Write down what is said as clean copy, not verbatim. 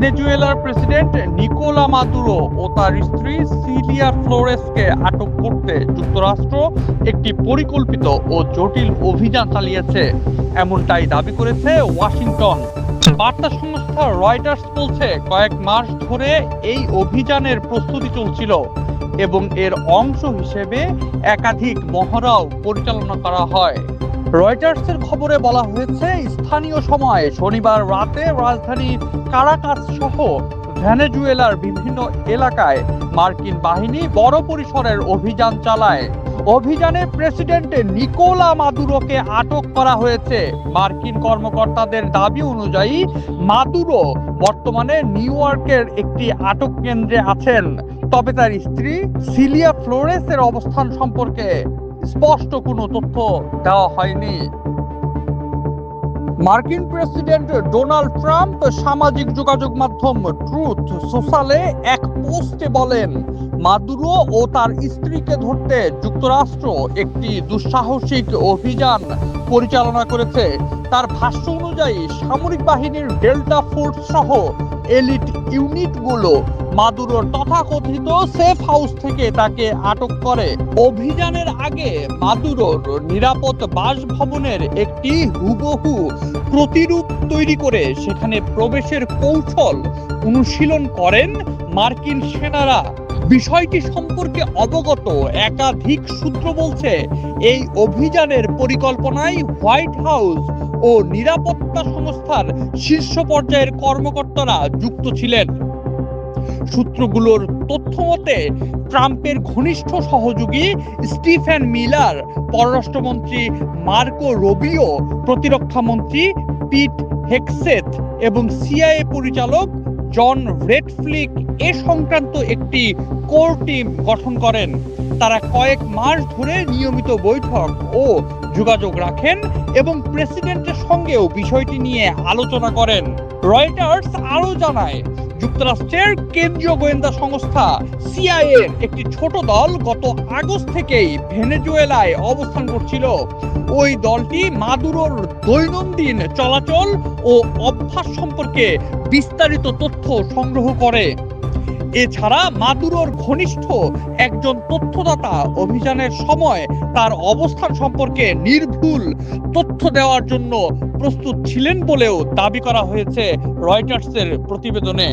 ভেনেজুয়েলার president Nicolas Maduro ও তার স্ত্রী সিলিয়া ফ্লোরেসকে আটক করতে যুক্তরাষ্ট্র একটি পরিকল্পিত ও জটিল অভিযান চালিয়েছে, এমনটাই দাবি করেছে ওয়াশিংটন। বার্তা সংস্থা রয়টার্স বলছে, কয়েক মাস ধরে এই অভিযানের প্রস্তুতি চলছিল এবং এর অংশ হিসেবে একাধিক মহড়াও পরিচালনা করা হয়। রয়টার্সের খবরে বলা হয়েছে, স্থানীয় সময় শনিবার রাতে রাজধানী কারাকাস সহ ভেনেজুয়েলার বিভিন্ন এলাকায় মার্কিন বাহিনী বড় পরিসরের অভিযান চালায়। অভিযানে প্রেসিডেন্ট নিকোলা মাদুরোকে আটক করা হয়েছে। মার্কিন কর্মকর্তাদের দাবি অনুযায়ী মাদুরো বর্তমানে নিউ ইয়র্কের একটি আটক কেন্দ্রে আছেন, তবে তার স্ত্রী সিলিয়া ফ্লোরেসের অবস্থান সম্পর্কে স্পষ্ট কোনো তথ্য দেওয়া হয়নি। মার্কিন প্রেসিডেন্ট ডোনাল্ড ট্রাম্প সামাজিক যোগাযোগ মাধ্যম ট্রুথ সোশ্যালে এক পোস্টে বলেন, মাদুরো ও তার স্ত্রীকে ধরতে যুক্তরাষ্ট্র একটি দুঃসাহসিক অভিযান পরিচালনা করেছে। তার ভাষ্য অনুযায়ী সামরিক বাহিনীর ডেল্টা ফোর্স সহ এলিট ইউনিটগুলো মাদুরোর তথাকথিত সেফ হাউস থেকে তাকে আটক করে। অভিযানের আগে মাদুরোর নিরাপদ বাসভবনের একটি হুবহু প্রতিরূপ তৈরি করে সেখানে প্রবেশের কৌশল অনুশীলন করেন মার্কিন সেনারা। বিষয়টি সম্পর্কে অবগত একাধিক সূত্র বলছে, এই অভিযানের পরিকল্পনায় হোয়াইট হাউস ও নিরাপত্তা সংস্থার শীর্ষ পর্যায়ের কর্মকর্তারা যুক্ত ছিলেন। সূত্রগুলোর তথ্য মতে, ট্রাম্পের ঘনিষ্ঠ সহযোগী স্টিফেন মিলার, পররাষ্ট্রমন্ত্রী মার্কো রুবিও, প্রতিরক্ষামন্ত্রী পিট হেগসেথ এবং সিআইএ পরিচালক জন রেডফ্লিক এ সংক্রান্ত একটি কোর টিম গঠন করেন। তারা কয়েক মাস ধরে নিয়মিত বৈঠক ও যোগাযোগ রাখেন এবং প্রেসিডেন্টের সঙ্গেও বিষয়টি নিয়ে আলোচনা করেন। রয়টার্স আরও জানায়, যুক্তরাষ্ট্রের কেন্দ্রীয় গোয়েন্দা সংস্থা সিআইএ একটি ছোট দল গত আগস্ট থেকেই ভেনেজুয়েলায় অবস্থান করছিল। ওই দলটি মাদুরোর দৈনন্দিন চলাচল ও অভ্যাস সম্পর্কে বিস্তারিত তথ্য সংগ্রহ করে। এছাড়া মাদুরোর ঘনিষ্ঠ একজন তথ্যদাতা অভিযানের সময় তার অবস্থান সম্পর্কে নির্ভুল তথ্য দেওয়ার জন্য প্রস্তুত ছিলেন বলেও দাবি করা হয়েছে রয়টার্সের প্রতিবেদনে।